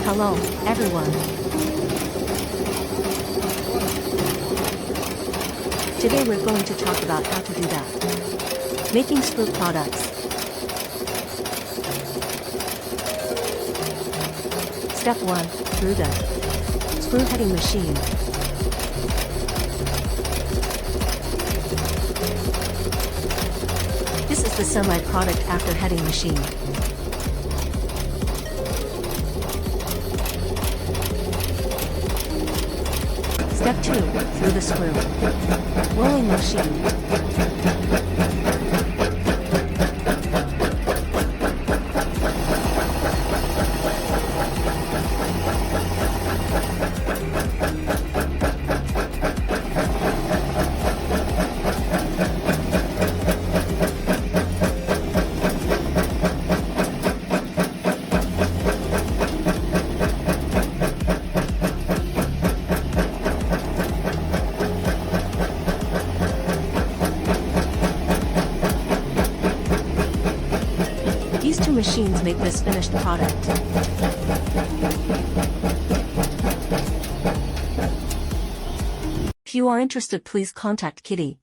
Hello, everyone. Today we're going to talk about how to do that. Making screw products. Step 1. Through the screw heading machine. This is the semi-product after heading machine. Step 2. Through the screw rolling machine. These two machines make this finished product. If you are interested, please contact Kitty.